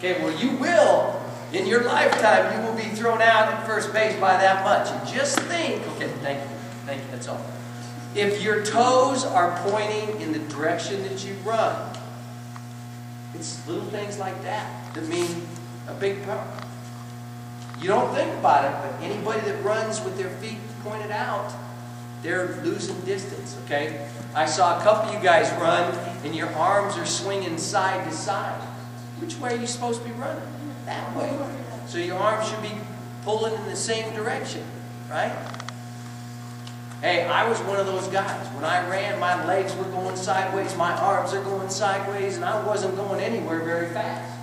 Okay, well you will, in your lifetime, you will be thrown out at first base by that much. And just think, okay, thank you, that's all. If your toes are pointing in the direction that you run, it's little things like that that mean a big part. You don't think about it, but anybody that runs with their feet pointed out, they're losing distance, okay? I saw a couple of you guys run, and your arms are swinging side to side. Which way are you supposed to be running? That way. So your arms should be pulling in the same direction, right? Hey, I was one of those guys. When I ran, my legs were going sideways, my arms are going sideways, and I wasn't going anywhere very fast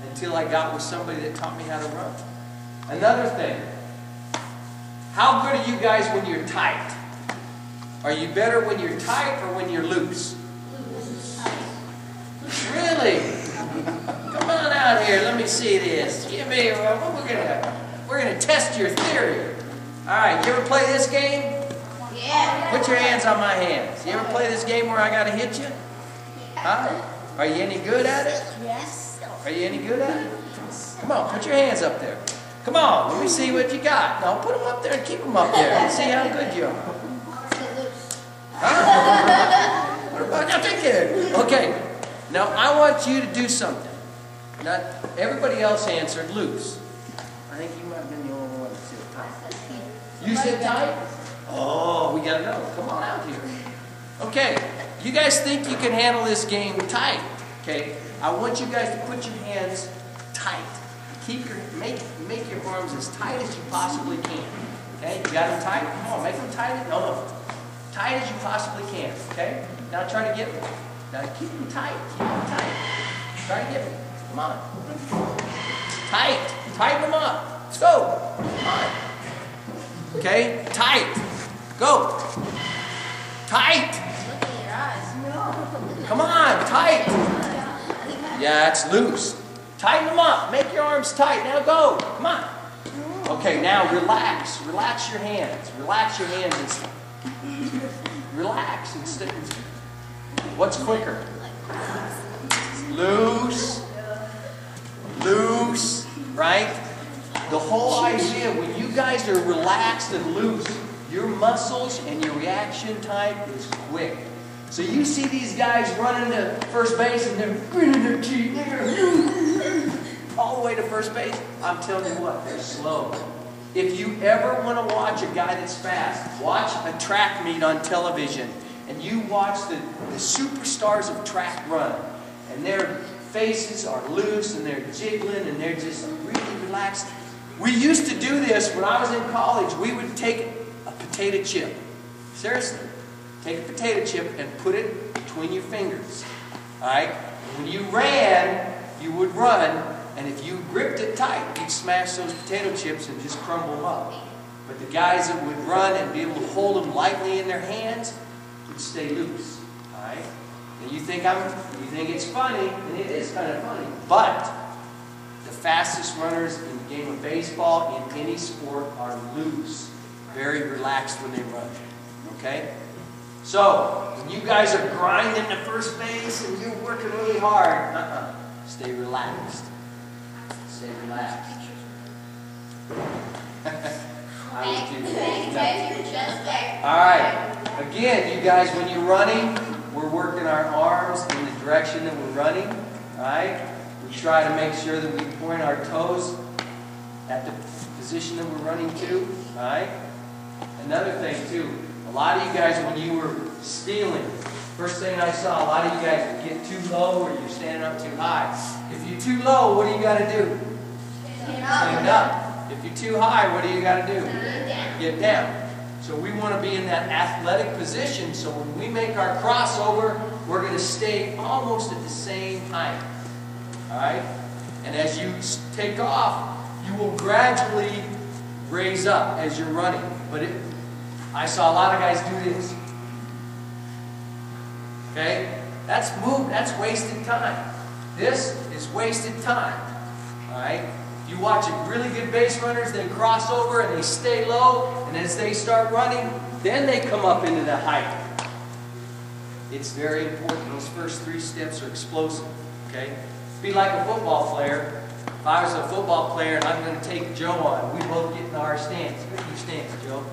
until I got with somebody that taught me how to run. Another thing, how good are you guys when you're tight? Are you better when you're tight or when you're loose? Really? Come on out here, let me see this. Give me, we're gonna test your theory. All right, you ever play this game? Yeah. Put your hands on my hands. You ever play this game where I gotta hit you? Huh? Are you any good at it? Yes. Are you any good at it? Come on, put your hands up there. Come on, let me see what you got. No, put them up there and keep them up there. Let's see how good you are. Huh? What about nothing good? Okay. Now I want you to do something. Not everybody else answered loose. I think you might have been the only one that said tight. You said tight? Oh, we gotta know. Come on out here. Okay. You guys think you can handle this game tight? Okay. I want you guys to put your hands tight. Make your arms as tight as you possibly can. Okay? You got them tight? Come on, make them tight. No. Tight as you possibly can. Okay? Now try to get me. Now keep them tight. Keep them tight. Try to get me. Come on. Tight. Tighten them up. Let's go. Come on. Okay? Tight. Go. Tight. Look at your eyes. No. Come on. Tight. Yeah, it's loose. Tighten them up. Make your arms tight. Now go. Come on. Okay, now relax. Relax your hands. Relax your hands. Relax. What's quicker? Loose. Loose. Right? The whole idea, when you guys are relaxed and loose, your muscles and your reaction time is quick. So you see these guys running to first base and they're gritting their teeth. All the way to first base. I'm telling you what, they're slow. If you ever want to watch a guy that's fast, watch a track meet on television and you watch the superstars of track run and their faces are loose and they're jiggling and they're just really relaxed. We used to do this when I was in college. We would take a potato chip. Seriously. Take a potato chip and put it between your fingers. Alright? When you ran, you would run, and if you gripped it tight, you'd smash those potato chips and just crumble them up. But the guys that would run and be able to hold them lightly in their hands would stay loose. Alright? And you think it's funny, and it is kind of funny, but the fastest runners in the game of baseball, in any sport, are loose. Very relaxed when they run. Okay? So, when you guys are grinding to first base and you're working really hard, stay relaxed. Stay relaxed. I would do. Alright. Again, you guys, when you're running, we're working our arms in the direction that we're running. Alright? We try to make sure that we point our toes at the position that we're running to. Alright? Another thing, too. A lot of you guys, when you were stealing, first thing I saw, a lot of you guys would get too low or you're standing up too high. If you're too low, what do you got to do? Stand up. If you're too high, what do you got to do? Get down. So we want to be in that athletic position, so when we make our crossover, we're going to stay almost at the same height. Alright? And as you take off, you will gradually raise up as you're running. But I saw a lot of guys do this. Okay? That's wasted time. This is wasted time. Alright? You watch really good base runners, they cross over and they stay low, and as they start running, then they come up into the height. It's very important. Those first 3 steps are explosive. Okay? be like a football player. If I was a football player and I'm going to take Joe on, we both get in our stance. Get your stance, Joe.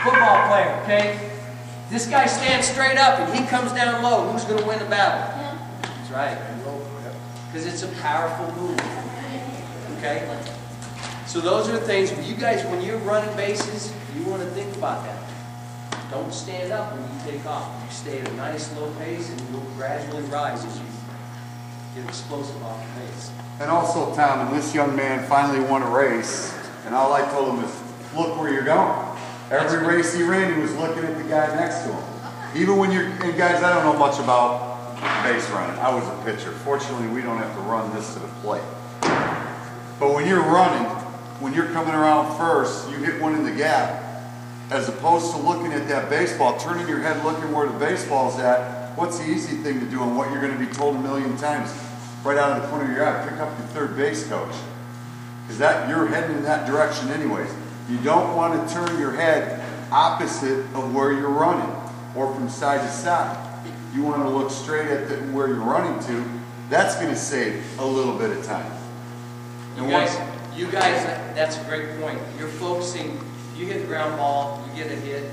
Football player, okay? This guy stands straight up and he comes down low. Who's going to win the battle? That's right. Because it's a powerful move. Okay? So those are the things, you guys, when you're running bases, you want to think about that. Don't stand up when you take off. You stay at a nice low pace and you'll gradually rise as you get explosive off the base. And also, Tom, and this young man finally won a race, and all I told him is, look where you're going. Every race he ran, he was looking at the guy next to him. Even when you're, and guys, I don't know much about base running. I was a pitcher. Fortunately, we don't have to run this to the plate. But when you're running, when you're coming around first, you hit one in the gap, as opposed to looking at that baseball, turning your head looking where the baseball's at. What's the easy thing to do and what you're going to be told a million times? Right out of the corner of your eye, pick up your third base coach. Because that, you're heading in that direction anyways. You don't want to turn your head opposite of where you're running or from side to side. You want to look straight at where you're running to. That's going to save a little bit of time. You guys, that's a great point. You're focusing, you hit the ground ball, you get a hit,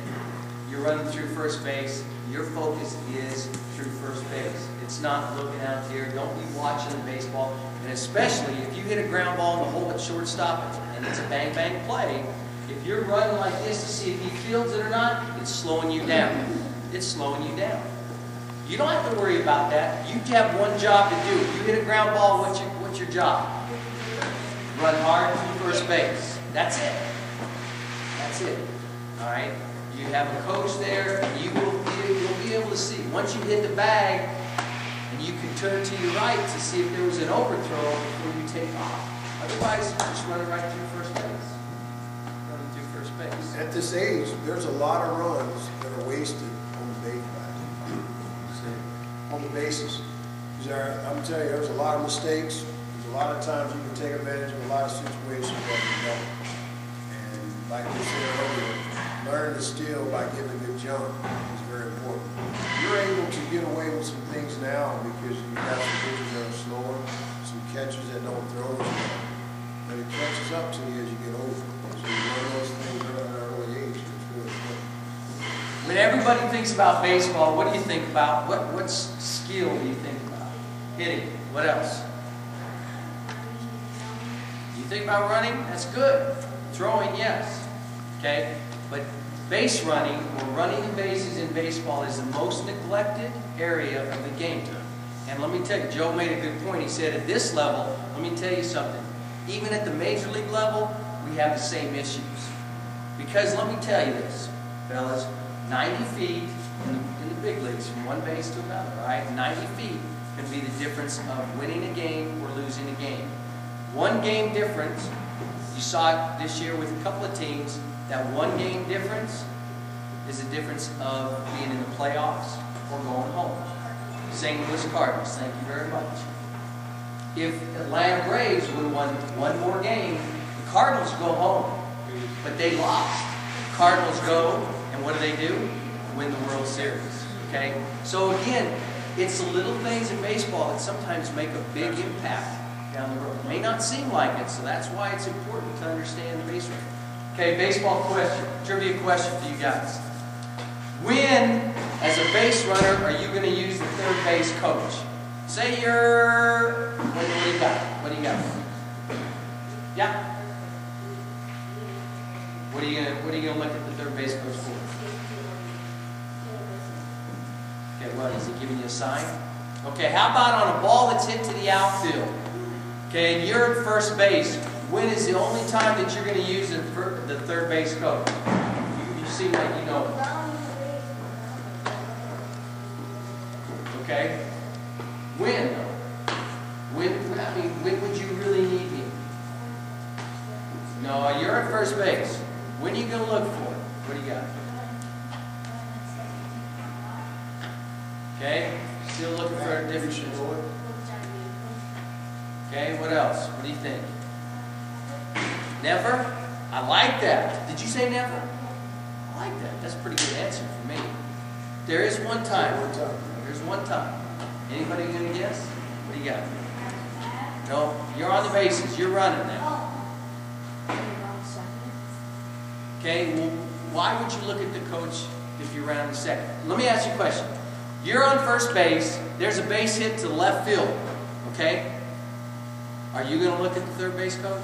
you're running through first base, your focus is through first base. It's not looking out there, don't be watching the baseball, and especially if you hit a ground ball in the hole at shortstop and it's a bang bang play, if you're running like this to see if he fields it or not, it's slowing you down. It's slowing you down. You don't have to worry about that. You have one job to do. If you hit a ground ball, what's your job? Run hard through first base. That's it. That's it. All right? You have a coach there, and you'll be able to see. Once you hit the bag, and you can turn to your right to see if there was an overthrow before you take off. Otherwise, just run it right through first base. Running through first base. At this age, there's a lot of runs that are wasted on the base on the bases. I'm telling you, there's a lot of mistakes. There's a lot of times you can take advantage of a lot of situations that you don't. And like we said earlier, learning to steal by giving a good jump is very important. You're able to get away with some things now because you have some pitches that are slower, some catches that don't throw as well. But it catches up to you as you get older. So you learn those things at an early age. It's really important. When everybody thinks about baseball, what do you think about? What skill do you think about? Hitting. What else? You think about running? That's good. Throwing, yes. Okay? But base running, or running the bases in baseball, is the most neglected area of the game. And let me tell you, Joe made a good point. He said at this level, let me tell you something. Even at the major league level, we have the same issues. Because let me tell you this, fellas, 90 feet in the big leagues, from one base to another, all right? 90 feet can be the difference of winning a game or losing a game. One game difference, you saw it this year with a couple of teams, that one game difference is the difference of being in the playoffs or going home. St. Louis Cardinals, thank you very much. If Atlanta Braves would have won one more game, the Cardinals go home, but they lost. Cardinals go, and what do? Win the World Series, okay? So again, it's the little things in baseball that sometimes make a big impact down the road. It may not seem like it, so that's why it's important to understand the base running. Okay, baseball question, trivia question for you guys. When, as a base runner, are you going to use the third base coach? Say you're, what do you got? What do you got? Yeah? What are you gonna look at the third base coach for? Okay, what, is he giving you a sign? Okay, how about on a ball that's hit to the outfield? Okay, and you're at first base. When is the only time that you're going to use the third base coach? You seem like you know it. Okay? When? When would you really need me? No, you're at first base. When are you going to look for it? What do you got? Okay? Still looking for a different. Okay, what else? What do you think? Never? I like that. Did you say never? I like that. That's a pretty good answer for me. There is one time. There's one time. Anybody going to guess? What do you got? No, you're on the bases. You're running now. Okay, well, why would you look at the coach if you ran the second? Let me ask you a question. You're on first base. There's a base hit to the left field. Okay? Are you going to look at the third base coach?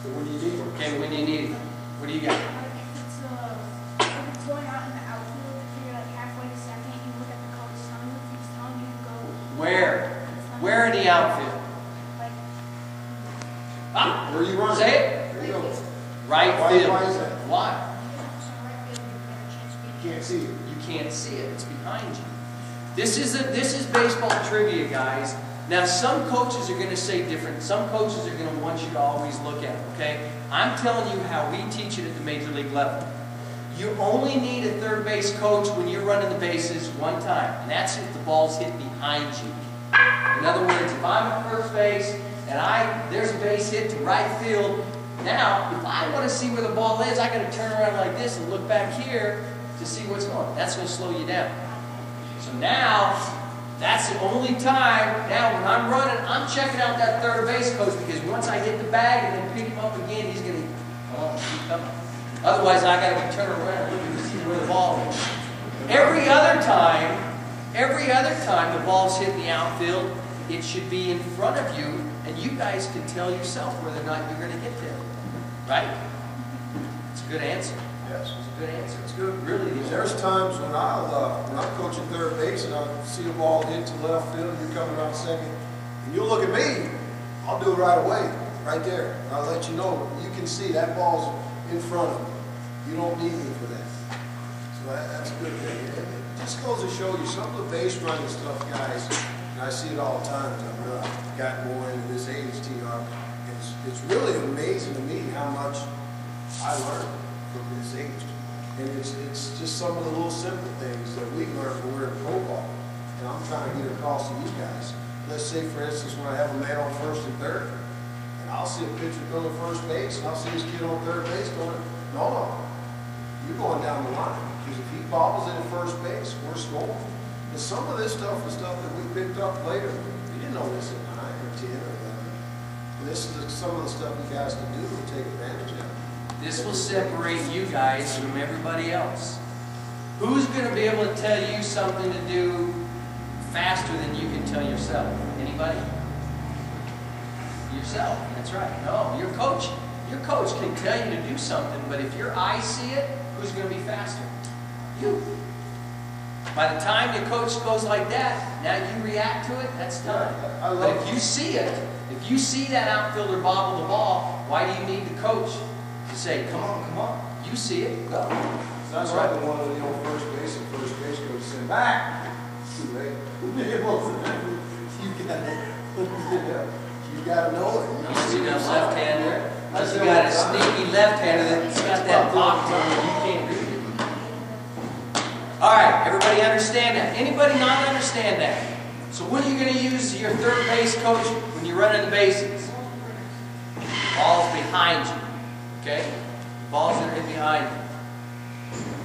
So when you need it. Okay, when you need it. What do you got? If it's going out in the outfield, if you're like halfway to second, you look at the coach telling you if he's telling you to go. Where? Where in the outfield? Like, Ah, Where you running? say it. There you go. Right Why- field. why is that? Why? right field, you get a chance to be. You can't see it. You can't see it. It's behind you. This is baseball trivia, guys. Now, some coaches are going to say different. Some coaches are going to want you to always look at it, okay? I'm telling you how we teach it at the major league level. You only need a third base coach when you're running the bases one time, and that's if the ball's hit behind you. In other words, if I'm at first base and there's a base hit to right field, now, if I want to see where the ball is, I got to turn around like this and look back here to see what's going on. That's going to slow you down. So now, that's the only time, now when I'm running, I'm checking out that third base coach because once I hit the bag and then pick him up again, he's going to, keep coming. Otherwise, I got to turn around and look to see where the ball is. Every other time the ball's hit the outfield, it should be in front of you, and you guys can tell yourself whether or not you're going to get there. Right? It's a good answer. Yes. It's a good answer. It's good, really. There's times when I'm coaching third base and I see the ball hit to left field and you're coming around second, and you'll look at me, I'll do it right away, right there. And I'll let you know, you can see that ball's in front of you. You don't need me for that. So that's a good thing. It just goes to show you some of the base running stuff, guys, and I see it all the time. I've gotten more into this age, TR. It's really amazing to me how much I learned from this age. And it's just some of the little simple things that we learn when we're in pro ball. And I'm trying to get across to you guys. Let's say, for instance, when I have a man on first and third, and I'll see a pitcher go to first base, and I'll see his kid on third base going, no, you're going down the line. Because if he bobbles in at first base, we're scoring. And some of this stuff is stuff that we picked up later. We didn't know this at 9 or 10 or 11. And this is some of the stuff you guys can do to take advantage of. This will separate you guys from everybody else. Who's going to be able to tell you something to do faster than you can tell yourself? Anybody? Yourself. That's right. No, your coach. Your coach can tell you to do something, but if your eyes see it, who's going to be faster? You. By the time your coach goes like that, now you react to it, that's done. But if you see it, if you see that outfielder bobble the ball, why do you need the coach to say, come on, you see it, go. That's right. The one of the old first base and first base coach said, back. Too late. You got to know it. You see that left-hander? You got a sneaky left-hander that's got that locked on and you can't read it. All right, everybody understand that? Anybody not understand that? So what are you going to use your third base coach when you're running the bases? Ball's behind you. Okay? Balls that are behind you.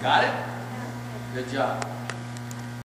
Got it? Good job.